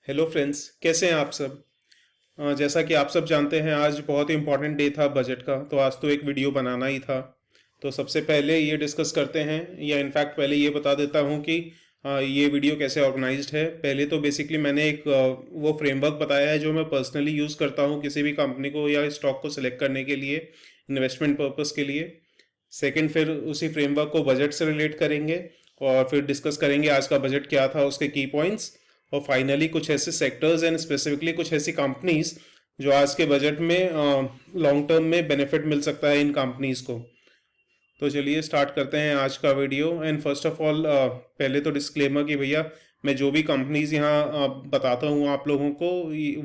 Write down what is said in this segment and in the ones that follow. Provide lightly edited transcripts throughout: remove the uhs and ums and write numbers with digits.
Hello friends, कैसे हैं आप सब। जैसा कि आप सब जानते हैं, आज बहुत ही इम्पोर्टेंट डे था बजट का। तो आज तो एक वीडियो बनाना ही था। तो सबसे पहले ये डिस्कस करते हैं, या इनफैक्ट पहले ये बता देता हूँ कि ये वीडियो कैसे ऑर्गेनाइज्ड है। पहले तो बेसिकली मैंने एक वो फ्रेमवर्क बताया है जो मैं पर्सनली यूज़ करता हूँ किसी भी कंपनी को या स्टॉक को सिलेक्ट करने के लिए, इन्वेस्टमेंट पर्पस के लिए। सेकंड, फिर उसी फ्रेमवर्क को बजट से रिलेट करेंगे और फिर डिस्कस करेंगे आज का बजट क्या था, उसके की पॉइंट्स। और फाइनली कुछ ऐसे सेक्टर्स एंड स्पेसिफिकली कुछ ऐसी कंपनीज जो आज के बजट में लॉन्ग टर्म में बेनिफिट मिल सकता है इन कंपनीज को। तो चलिए स्टार्ट करते हैं आज का video. And first of all, पहले तो डिस्क्लेमर कि भैया मैं जो भी कंपनीज यहाँ बताता हूँ आप लोगों को,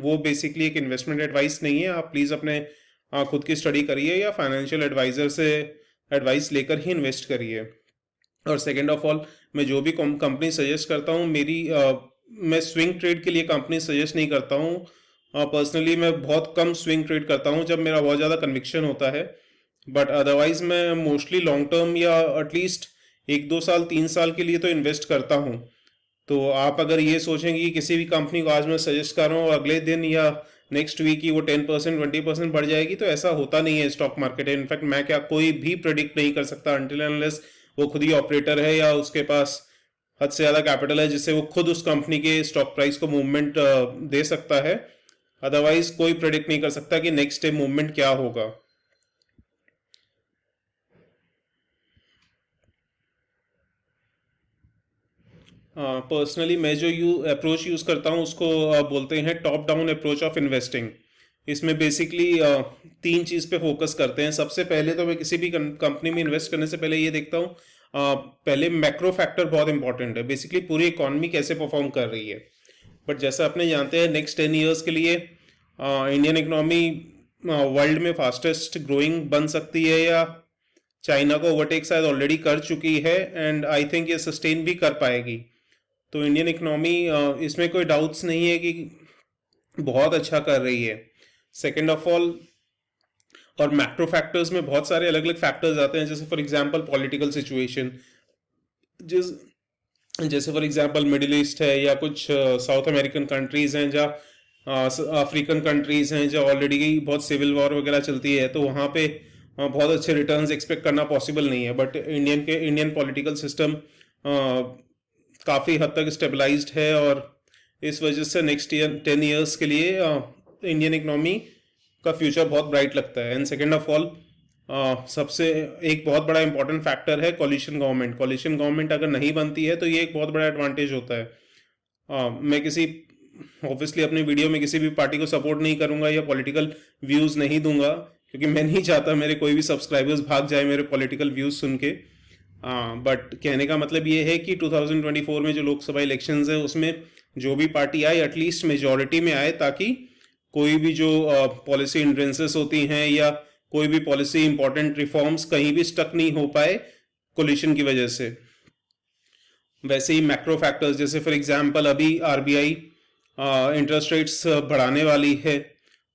वो बेसिकली एक इन्वेस्टमेंट एडवाइस नहीं है। आप प्लीज़ अपने खुद की स्टडी करिए या फाइनेंशियल एडवाइज़र से एडवाइस लेकर ही इन्वेस्ट करिए। और सेकेंड ऑफ ऑल, मैं जो भी कंपनी सजेस्ट करता हूँ, मैं स्विंग ट्रेड के लिए कंपनी सजेस्ट नहीं करता हूँ। पर्सनली मैं बहुत कम स्विंग ट्रेड करता हूँ जब मेरा बहुत ज़्यादा कन्विक्शन होता है। बट अदरवाइज मैं मोस्टली लॉन्ग टर्म या एटलीस्ट 1-2 साल 3 साल के लिए तो इन्वेस्ट करता हूँ। तो आप अगर ये सोचेंगे कि किसी भी कंपनी को आज मैं सजेस्ट कर रहा हूँ और अगले दिन या नेक्स्ट वीक ही वो 10% 20% बढ़ जाएगी, तो ऐसा होता नहीं है स्टॉक मार्केट है। इनफैक्ट मैं क्या कोई भी प्रिडिक्ट नहीं कर सकता अनटिल अनलेस वो खुद ही ऑपरेटर है या उसके पास हद से ज़्यादा कैपिटल है जिससे वो खुद उस कंपनी के स्टॉक प्राइस को मूवमेंट दे सकता है। अदरवाइज कोई प्रिडिक्ट नहीं कर सकता कि नेक्स्ट डे मूवमेंट क्या होगा। पर्सनली मैं जो अप्रोच यूज़ करता हूँ उसको बोलते हैं top down approach of investing. इसमें बेसिकली तीन चीज़ पे फोकस करते हैं। सबसे पहले तो मैं किसी भी कंपनी में इन्वेस्ट करने से पहले ये देखता हूँ, पहले मैक्रो फैक्टर बहुत इंपॉर्टेंट है। बेसिकली पूरी इकॉनमी कैसे परफॉर्म कर रही है। बट जैसा अपने जानते हैं, नेक्स्ट 10 ईयर्स के लिए इंडियन इकोनॉमी वर्ल्ड में फास्टेस्ट ग्रोइंग बन सकती है या चाइना को ओवरटेक शायद ऑलरेडी कर चुकी है। एंड आई थिंक ये सस्टेन भी कर पाएगी। तो इंडियन इकोनॉमी, इसमें कोई डाउट्स नहीं है कि बहुत अच्छा कर रही है। सेकेंड ऑफ ऑल, और मैक्रो फैक्टर्स में बहुत सारे अलग अलग फैक्टर्स आते हैं, जैसे फॉर एग्जांपल पॉलिटिकल सिचुएशन। जिस जैसे फॉर एग्जांपल मिडिल ईस्ट है या कुछ साउथ अमेरिकन कंट्रीज हैं जहाँ अफ्रीकन कंट्रीज हैं जहाँ ऑलरेडी बहुत सिविल वॉर वगैरह चलती है, तो वहाँ पे बहुत अच्छे रिटर्न्स एक्सपेक्ट करना पॉसिबल नहीं है। बट इंडियन पॉलिटिकल सिस्टम काफ़ी हद तक स्टेबलाइज्ड है और इस वजह से नेक्स्ट ईयर 10 ईयर्स के लिए इंडियन इकोनॉमी का फ्यूचर बहुत ब्राइट लगता है। एंड सेकेंड ऑफ ऑल, सबसे एक बहुत बड़ा इंपॉर्टेंट फैक्टर है कॉलिशन गवर्नमेंट। कॉलिशन गवर्नमेंट अगर नहीं बनती है तो ये एक बहुत बड़ा एडवांटेज होता है। मैं किसी ऑब्वियसली अपने वीडियो में किसी भी पार्टी को सपोर्ट नहीं करूंगा या पॉलिटिकल व्यूज़ नहीं दूंगा, क्योंकि मैं नहीं चाहता मेरे कोई भी सब्सक्राइबर्स भाग जाए मेरे पॉलिटिकल व्यूज़ सुन के। बट कहने का मतलब ये है कि 2024 में जो लोकसभा इलेक्शंस है उसमें जो भी पार्टी आए एटलीस्ट मेजॉरिटी में आए, ताकि कोई भी जो पॉलिसी इंड्रेंसेस होती हैं या कोई भी पॉलिसी इंपॉर्टेंट रिफॉर्म्स कहीं भी स्टक नहीं हो पाए कोलिशन की वजह से। वैसे ही मैक्रो फैक्टर्स, जैसे फॉर एग्जांपल अभी आरबीआई इंटरेस्ट रेट्स बढ़ाने वाली है,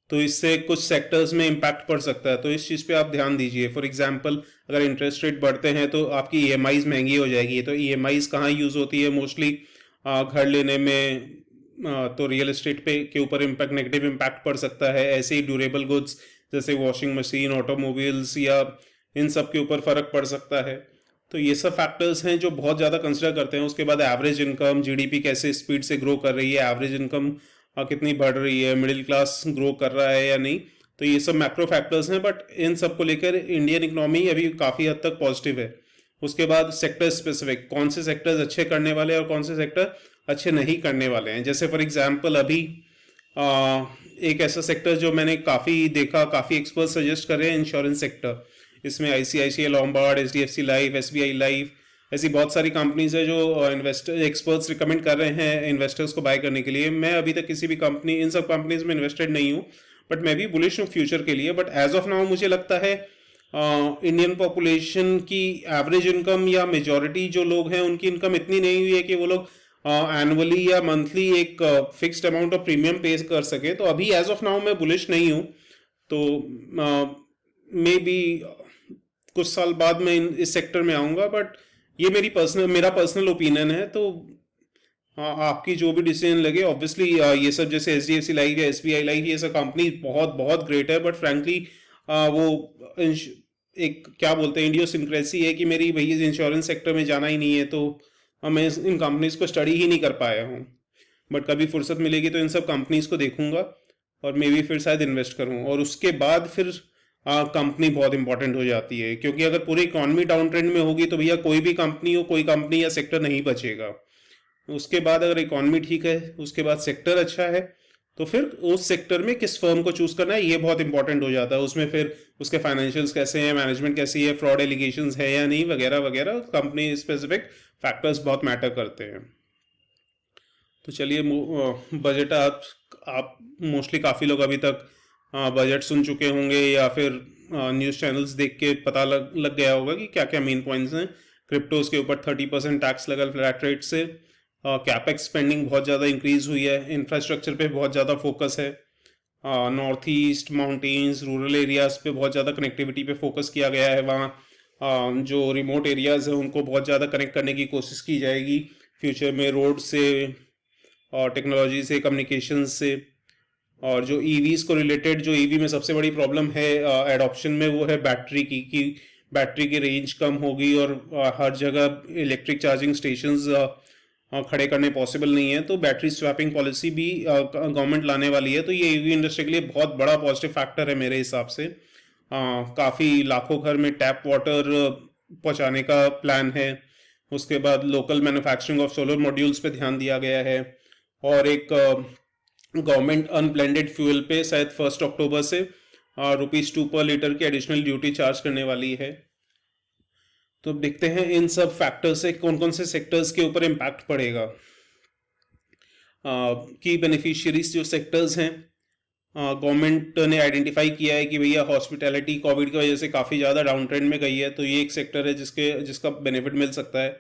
तो इससे कुछ सेक्टर्स में इम्पैक्ट पड़ सकता है। तो इस चीज़ पे आप ध्यान दीजिए। फॉर एग्जांपल अगर इंटरेस्ट रेट बढ़ते हैं तो आपकी ईएमआईज महंगी हो जाएगी। तो ईएमआईज कहाँ यूज़ होती है मोस्टली? घर लेने में। तो रियल एस्टेट पे के ऊपर इम्पैक्ट, नेगेटिव इम्पैक्ट पड़ सकता है। ऐसे ही ड्यूरेबल गुड्स जैसे वॉशिंग मशीन, ऑटोमोबाइल्स या इन सब के ऊपर फ़र्क पड़ सकता है। तो ये सब फैक्टर्स हैं जो बहुत ज़्यादा कंसिडर करते हैं। उसके बाद एवरेज इनकम, जीडीपी कैसे स्पीड से ग्रो कर रही है, एवरेज इनकम कितनी बढ़ रही है, मिडिल क्लास ग्रो कर रहा है या नहीं। तो ये सब मैक्रो फैक्टर्स हैं, बट इन सब को लेकर इंडियन इकोनॉमी अभी काफ़ी हद तक पॉजिटिव है। उसके बाद सेक्टर स्पेसिफिक, कौन से सेक्टर्स अच्छे करने वाले हैं और कौन से सेक्टर अच्छे नहीं करने वाले हैं। जैसे फॉर एग्जांपल अभी एक ऐसा सेक्टर जो मैंने काफ़ी देखा, काफ़ी एक्सपर्ट सजेस्ट कर रहे हैं, इंश्योरेंस सेक्टर। इसमें ICICI Lombard, HDFC life, SBI life, ऐसी बहुत सारी कंपनीज है जो इन्वेस्टर एक्सपर्ट्स रिकमेंड कर रहे हैं इन्वेस्टर्स को बाय करने के लिए। मैं अभी तक किसी भी कंपनी, इन सब कंपनीज में इन्वेस्टेड नहीं हूँ, बट मैं भी बुलिश हूँ फ्यूचर के लिए। बट एज ऑफ नाउ मुझे लगता है इंडियन पॉपुलेशन की एवरेज इनकम या मेजॉरिटी जो लोग हैं उनकी इनकम इतनी नहीं हुई है कि वो लोग एनुअली या मंथली एक फिक्स्ड अमाउंट ऑफ प्रीमियम पे कर सके। तो अभी एज ऑफ नाउ मैं बुलिश नहीं हूँ। तो मे बी कुछ साल बाद मैं इस सेक्टर में आऊँगा, बट ये मेरा पर्सनल ओपिनियन है। तो हाँ, आपकी जो भी डिसीजन लगे ऑब्वियसली, ये सब जैसे HDFC लाइफ या SBI लाइफ, ये सब कंपनी बहुत बहुत ग्रेट है, बट फ्रैंकली वो एक क्या बोलते हैं इडियोसिंक्रेसी है कि मेरी भैया इंश्योरेंस सेक्टर में जाना ही नहीं है, तो मैं इन कंपनीज को स्टडी ही नहीं कर पाया हूँ। बट कभी फुर्सत मिलेगी तो इन सब कंपनीज को देखूंगा और मे बी फिर शायद इन्वेस्ट करूँ, और उसके बाद फिर कंपनी बहुत इंपॉर्टेंट हो जाती है, क्योंकि अगर पूरी इकॉनमी डाउन ट्रेंड में होगी तो भैया कोई भी कंपनी हो, कोई कंपनी या सेक्टर नहीं बचेगा। उसके बाद अगर इकॉनमी ठीक है, उसके बाद सेक्टर अच्छा है, तो फिर उस सेक्टर में किस फर्म को चूज करना है ये बहुत इंपॉर्टेंट हो जाता है। उसमें फिर उसके फाइनेंशियल्स कैसे हैं, मैनेजमेंट कैसी है, फ्रॉड एलिगेशंस है या नहीं, वगैरह वगैरह कंपनी स्पेसिफिक फैक्टर्स बहुत मैटर करते हैं। तो चलिए, बजट आप मोस्टली काफ़ी लोग अभी तक बजट सुन चुके होंगे या फिर न्यूज़ चैनल्स देख के पता लग गया होगा कि क्या क्या मेन पॉइंट्स हैं। क्रिप्टोज के ऊपर 30% टैक्स लगा फ्लैट रेट से, कैपेक्स स्पेंडिंग बहुत ज़्यादा इंक्रीज हुई है, इंफ्रास्ट्रक्चर पे बहुत ज़्यादा फोकस है, north east mountains rural areas पे बहुत ज़्यादा कनेक्टिविटी पे फोकस किया गया है। वहाँ जो रिमोट एरियाज़ हैं उनको बहुत ज़्यादा कनेक्ट करने की कोशिश की जाएगी फ्यूचर में, रोड से और टेक्नोलॉजी से, कम्युनिकेशन से। और जो ईवीज़ को रिलेटेड, जो ईवी में सबसे बड़ी प्रॉब्लम है एडॉप्शन में, वो है बैटरी की, कि बैटरी की रेंज कम होगी और हर जगह इलेक्ट्रिक चार्जिंग स्टेशंस खड़े करने पॉसिबल नहीं है। तो बैटरी स्वैपिंग पॉलिसी भी गवर्नमेंट लाने वाली है, तो ये ईवी इंडस्ट्री के लिए बहुत बड़ा पॉजिटिव फैक्टर है मेरे हिसाब से। काफ़ी लाखों घर में टैप वाटर पहुंचाने का प्लान है। उसके बाद local manufacturing of solar modules पे ध्यान दिया गया है, और एक गवर्नमेंट अनब्लेंडेड फ्यूल पे शायद 1 अक्टूबर से ₹2 पर लीटर की एडिशनल ड्यूटी चार्ज करने वाली है। तो देखते हैं इन सब फैक्टर से कौन कौन से सेक्टर्स के ऊपर इम्पैक्ट पड़ेगा। की बेनिफिशियरीज जो सेक्टर्स हैं, गवर्नमेंट ने आइडेंटिफाई किया है कि भैया हॉस्पिटैलिटी कोविड की वजह से काफ़ी ज़्यादा डाउन ट्रेंड में गई है, तो ये एक सेक्टर है जिसका बेनिफिट मिल सकता है।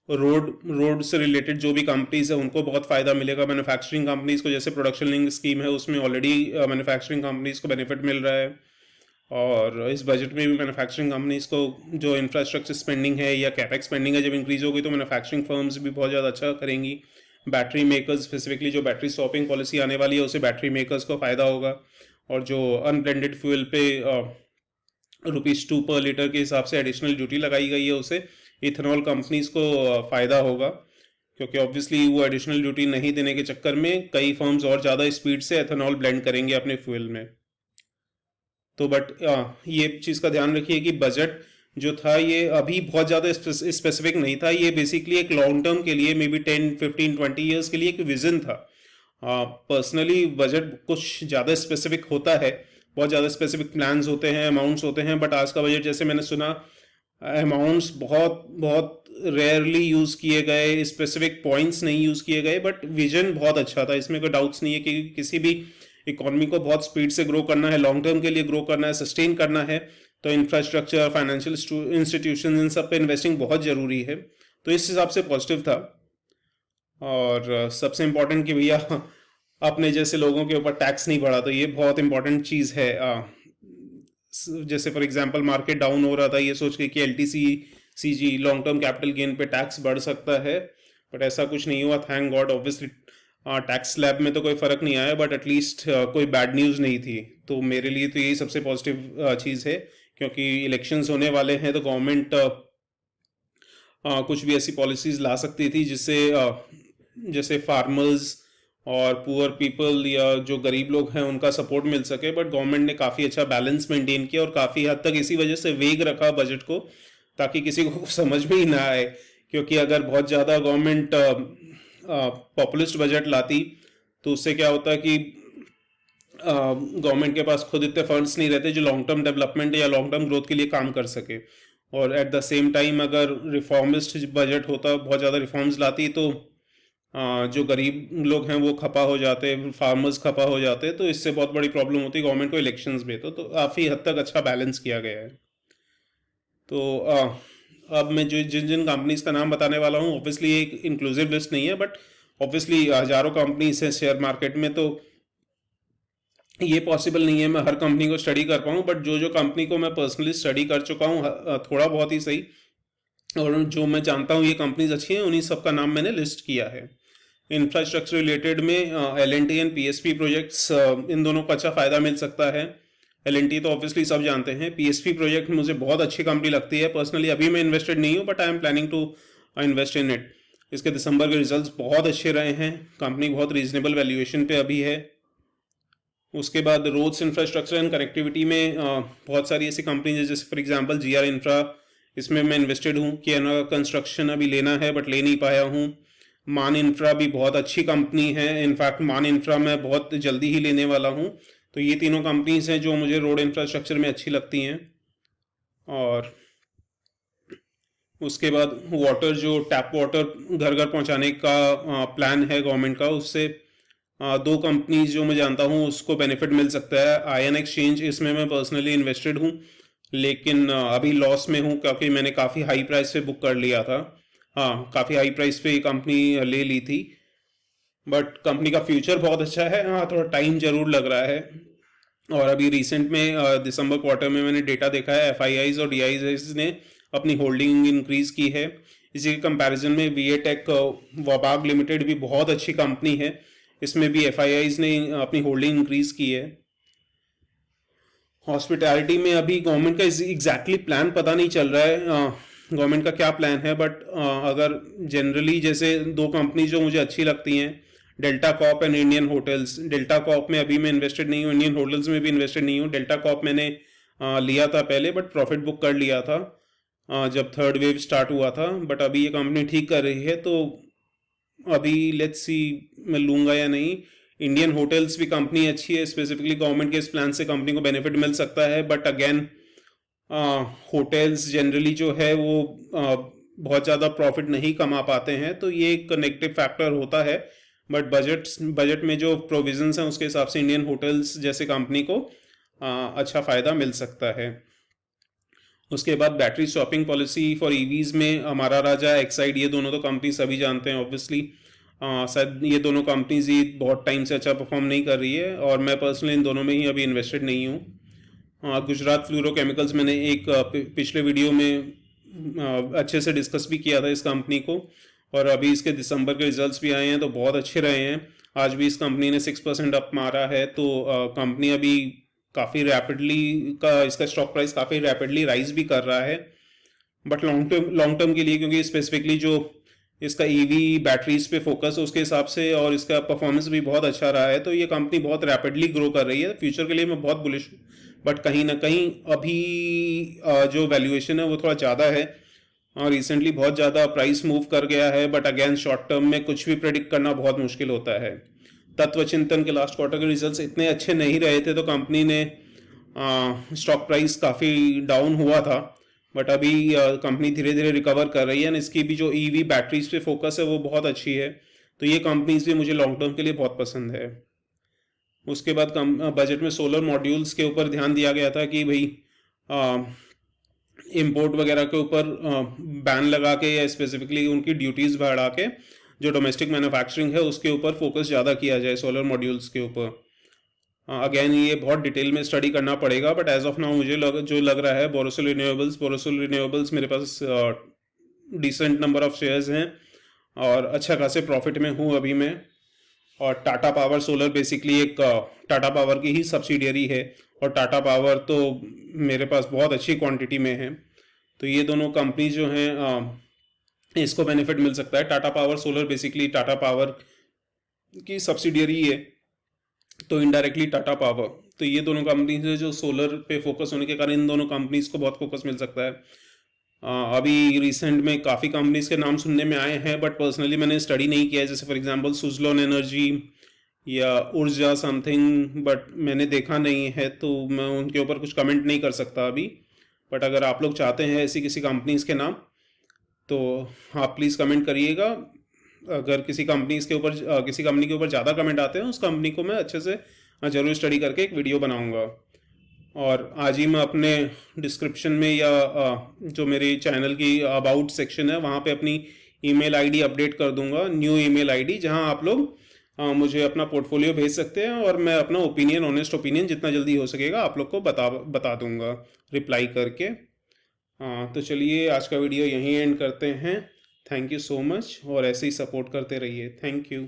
रोड से रिलेटेड जो भी कंपनीज है उनको बहुत फ़ायदा मिलेगा। मैन्युफैक्चरिंग कंपनीज को जैसे प्रोडक्शन लिंक स्कीम है, उसमें ऑलरेडी मैन्युफैक्चरिंग कंपनीज को बेनिफिट मिल रहा है, और इस बजट में भी मैन्युफैक्चरिंग कंपनीज को जो इंफ्रास्ट्रक्चर स्पेंडिंग है या कैपेक्स स्पेंडिंग है जब इंक्रीज होगी तो मैन्युफैक्चरिंग फर्म्स भी बहुत ज़्यादा अच्छा करेंगी। बैटरी मेकर्स, स्पेसिफिकली जो बैटरी स्वैपिंग पॉलिसी आने वाली है, उससे बैटरी मेकर्स को फ़ायदा होगा। और जो अनब्लेंडेड फ्यूल पे ₹2 पर लीटर के हिसाब से एडिशनल ड्यूटी लगाई गई है, उसे इथेनॉल कंपनीज को फ़ायदा होगा, क्योंकि ऑब्वियसली वो एडिशनल ड्यूटी नहीं देने के चक्कर में कई फर्म्स और ज़्यादा स्पीड से एथेनॉल ब्लेंड करेंगे अपने फ्यूल में। तो बट ये चीज़ का ध्यान रखिए कि बजट जो था ये अभी बहुत ज़्यादा स्पेसिफिक नहीं था, ये बेसिकली एक लॉन्ग टर्म के लिए, मे बी 10, 15, 20 ईयर्स के लिए एक विजन था। पर्सनली बजट कुछ ज़्यादा स्पेसिफिक होता है, बहुत ज़्यादा स्पेसिफिक प्लान्स होते हैं, अमाउंट्स होते हैं, बट आज का बजट जैसे मैंने सुना अमाउंट्स बहुत बहुत रेयरली यूज़ किए गए, स्पेसिफिक पॉइंट्स नहीं यूज़ किए गए, बट विजन बहुत अच्छा था। इसमें कोई डाउट्स नहीं है कि किसी भी इकोनॉमी को बहुत स्पीड से ग्रो करना है, लॉन्ग टर्म के लिए ग्रो करना है, सस्टेन करना है, तो इंफ्रास्ट्रक्चर, फाइनेंशियल इंस्टीट्यूशन, इन सब पे इन्वेस्टिंग बहुत ज़रूरी है। तो इस हिसाब से पॉजिटिव था। और सबसे इम्पोर्टेंट कि भैया अपने जैसे लोगों के ऊपर टैक्स नहीं बढ़ा, तो ये बहुत इंपॉर्टेंट चीज़ है। जैसे फॉर एग्जांपल मार्केट डाउन हो रहा था ये सोच के कि LTCG long term capital gain पे टैक्स बढ़ सकता है, बट ऐसा कुछ नहीं हुआ, thank God. Obviously tax slab में तो कोई फ़र्क नहीं आया, बट एटलीस्ट कोई बैड न्यूज़ नहीं थी। तो मेरे लिए तो यही सबसे पॉजिटिव चीज़ है, क्योंकि इलेक्शंस होने वाले हैं, तो गवर्नमेंट कुछ भी ऐसी पॉलिसीज़ ला सकती थी जिससे जैसे फार्मर्स और पुअर पीपल या जो गरीब लोग हैं उनका सपोर्ट मिल सके। बट गवर्नमेंट ने काफ़ी अच्छा बैलेंस मेंटेन किया और काफ़ी हद तक इसी वजह से वेग रखा बजट को, ताकि किसी को समझ में ही ना आए। क्योंकि अगर बहुत ज़्यादा गवर्नमेंट पॉपुलिस्ट बजट लाती तो उससे क्या होता कि गवर्नमेंट के पास खुद इतने फंड्स नहीं रहते जो लॉन्ग टर्म डेवलपमेंट या लॉन्ग टर्म ग्रोथ के लिए काम कर सके। और एट द सेम टाइम अगर रिफॉर्मिस्ट बजट होता, बहुत ज़्यादा रिफॉर्म्स लाती, तो जो गरीब लोग हैं वो खपा हो जाते, फार्मर्स खपा हो जाते, तो इससे बहुत बड़ी प्रॉब्लम होती गवर्नमेंट को इलेक्शंस में। तो काफ़ी हद तक अच्छा बैलेंस किया गया है। तो अब मैं जो जिन जिन कंपनीज का नाम बताने वाला हूँ, ऑब्वियसली एक इंक्लूसिव लिस्ट नहीं है, बट ऑब्वियसली हज़ारों कंपनीज हैं शेयर मार्केट में, तो ये पॉसिबल नहीं है मैं हर कंपनी को स्टडी कर पाऊँ। बट जो जो कंपनी को मैं पर्सनली स्टडी कर चुका हूँ, थोड़ा बहुत ही सही, और जो मैं जानता हूँ ये कंपनीज अच्छी हैं, उन्हीं सब का नाम मैंने लिस्ट किया है। इंफ्रास्ट्रक्चर रिलेटेड में L&T एंड PSP प्रोजेक्ट्स, इन दोनों को अच्छा फ़ायदा मिल सकता है। L&T तो ऑब्वियसली सब जानते हैं। PSP प्रोजेक्ट मुझे बहुत अच्छी कंपनी लगती है पर्सनली। अभी मैं इन्वेस्टेड नहीं हूँ, but I am planning to invest in it. इसके दिसंबर के रिजल्ट्स बहुत अच्छे रहे हैं, कंपनी बहुत रीजनेबल वैल्यूएशन पे अभी है। उसके बाद रोड्स इंफ्रास्ट्रक्चर एंड कनेक्टिविटी में बहुत सारी ऐसी कंपनीज है, जैसे फॉर एग्जांपल GR इंफ्रा, इसमें मैं इन्वेस्टेड हूँ। कियाना कंस्ट्रक्शन अभी लेना है बट ले नहीं पाया हूँ। मान इंफ्रा भी बहुत अच्छी कंपनी है, इनफैक्ट मान इंफ्रा मैं बहुत जल्दी ही लेने वाला हूँ। तो ये तीनों कंपनीज हैं जो मुझे रोड इंफ्रास्ट्रक्चर में अच्छी लगती हैं। और उसके बाद वाटर, जो टैप वाटर घर घर पहुंचाने का प्लान है गवर्नमेंट का, उससे दो कंपनीज जो मैं जानता हूँ उसको बेनिफिट मिल सकता है। आयन एक्सचेंज, इसमें मैं पर्सनली इन्वेस्टेड हूँ, लेकिन अभी लॉस में हूँ क्योंकि मैंने काफ़ी हाई प्राइस पे बुक कर लिया था। हाँ, काफ़ी हाई प्राइस पे ये कंपनी ले ली थी, बट कंपनी का फ्यूचर बहुत अच्छा है। हाँ, थोड़ा टाइम जरूर लग रहा है। और अभी रिसेंट में दिसंबर क्वार्टर में मैंने डेटा देखा है, FIIs और DIIs ने अपनी होल्डिंग इंक्रीज की है। इसी के कंपैरिजन में VA टेक वबाग लिमिटेड भी बहुत अच्छी कंपनी है, इसमें भी FIIs ने अपनी होल्डिंग इंक्रीज की है। हॉस्पिटैलिटी में अभी गवर्नमेंट का एग्जैक्टली प्लान पता नहीं चल रहा है, गवर्नमेंट का क्या प्लान है, बट अगर जनरली जैसे दो कंपनी जो मुझे अच्छी लगती हैं, Delta Corp and Indian Hotels. Delta Corp में अभी मैं इन्वेस्टेड नहीं हूँ, इंडियन होटल्स में भी इन्वेस्टेड नहीं हूँ। डेल्टा कॉप मैंने लिया था पहले, बट प्रॉफिट बुक कर लिया था जब थर्ड वेव स्टार्ट हुआ था। बट अभी ये कंपनी ठीक कर रही है, तो अभी लेट्स सी मैं लूँगा या नहीं। इंडियन होटल्स भी कंपनी अच्छी है, स्पेसिफिकली गवर्नमेंट के इस प्लान से कंपनी को बेनिफिट मिल सकता है। बट अगेन होटल्स जनरली जो है वो बहुत ज़्यादा प्रॉफिट नहीं कमा पाते हैं, तो ये एक नेगेटिव फैक्टर होता है। बट बजट में जो प्रोविजंस हैं उसके हिसाब से इंडियन होटल्स जैसे कंपनी को अच्छा फ़ायदा मिल सकता है। उसके बाद battery swapping policy for EVs में हमारा राजा, एक्साइड, ये दोनों तो कंपनी सभी जानते हैं ऑब्वियसली। शायद ये दोनों कंपनीज ही बहुत टाइम से अच्छा परफॉर्म नहीं कर रही है, और मैं पर्सनली इन दोनों में ही अभी इन्वेस्टेड नहीं हूँ। गुजरात फ्लोरोकेमिकल्स, मैंने एक पिछले वीडियो में अच्छे से डिस्कस भी किया था इस कंपनी को, और अभी इसके दिसंबर के रिजल्ट्स भी आए हैं तो बहुत अच्छे रहे हैं। आज भी इस कंपनी ने 6% अप मारा है, तो कंपनी अभी काफ़ी रैपिडली इसका स्टॉक प्राइस काफ़ी रैपिडली राइज भी कर रहा है। बट लॉन्ग टर्म के लिए, क्योंकि स्पेसिफिकली जो इसका EV बैटरीज पे फोकस है उसके हिसाब से, और इसका परफॉर्मेंस भी बहुत अच्छा रहा है, तो ये कंपनी बहुत रैपिडली ग्रो कर रही है। फ्यूचर के लिए मैं बहुत बुलिश हूँ, बट कहीं ना कहीं अभी जो वैल्यूएशन है वो थोड़ा ज़्यादा है, और रिसेंटली बहुत ज़्यादा प्राइस मूव कर गया है। बट अगेन शॉर्ट टर्म में कुछ भी प्रेडिक्ट करना बहुत मुश्किल होता है। तत्व चिंतन के लास्ट क्वार्टर के रिजल्ट्स इतने अच्छे नहीं रहे थे, तो कंपनी ने स्टॉक प्राइस काफ़ी डाउन हुआ था, बट अभी कंपनी धीरे धीरे रिकवर कर रही है, और इसकी भी जो EV बैटरीज पे फोकस है वो बहुत अच्छी है। तो ये कंपनीज भी मुझे लॉन्ग टर्म के लिए बहुत पसंद है। उसके बाद बजट में सोलर मॉड्यूल्स के ऊपर ध्यान दिया गया था कि भाई इंपोर्ट वगैरह के ऊपर बैन लगा के, या स्पेसिफिकली उनकी ड्यूटीज़ बढ़ा के जो डोमेस्टिक मैन्युफैक्चरिंग है उसके ऊपर फोकस ज़्यादा किया जाए सोलर मॉड्यूल्स के ऊपर। अगेन ये बहुत डिटेल में स्टडी करना पड़ेगा, बट एज ऑफ नाउ मुझे जो लग रहा है, बोरोसिल रिन्यूएबल्स मेरे पास डिसेंट नंबर ऑफ शेयर्स हैं और अच्छा खासे प्रॉफिट में हूँ अभी मैं। और टाटा पावर सोलर बेसिकली एक टाटा पावर की ही सब्सिडियरी है, और टाटा पावर तो मेरे पास बहुत अच्छी क्वांटिटी में है। तो ये दोनों कंपनी जो हैं इसको बेनिफिट मिल सकता है। Tata power solar basically Tata power की सब्सिडियरी है, तो इनडायरेक्टली टाटा पावर। तो ये दोनों कंपनीज है जो सोलर पे फोकस होने के कारण इन दोनों कंपनीज को बहुत फोकस मिल सकता है। अभी रिसेंट में काफ़ी कंपनीज के नाम सुनने में आए हैं, बट पर्सनली मैंने स्टडी नहीं किया है, जैसे फॉर एग्जांपल सुजलॉन एनर्जी या ऊर्जा समथिंग, बट मैंने देखा नहीं है, तो मैं उनके ऊपर कुछ कमेंट नहीं कर सकता अभी। बट अगर आप लोग चाहते हैं ऐसी किसी कंपनीज के नाम, तो आप प्लीज़ कमेंट करिएगा। अगर किसी कंपनी के ऊपर ज़्यादा कमेंट आते हैं, उस कंपनी को मैं अच्छे से ज़रूर स्टडी करके एक वीडियो बनाऊंगा। और आज ही मैं अपने डिस्क्रिप्शन में या जो मेरे चैनल की अबाउट सेक्शन है वहाँ पे अपनी ईमेल आईडी अपडेट कर दूंगा, न्यू ईमेल आईडी, जहाँ आप लोग मुझे अपना पोर्टफोलियो भेज सकते हैं, और मैं अपना ओपिनियन, ऑनेस्ट ओपिनियन जितना जल्दी हो सकेगा आप लोग को बता दूंगा रिप्लाई करके। तो चलिए आज का वीडियो यहीं एंड करते हैं। थैंक यू सो मच, और ऐसे ही सपोर्ट करते रहिए। Thank you.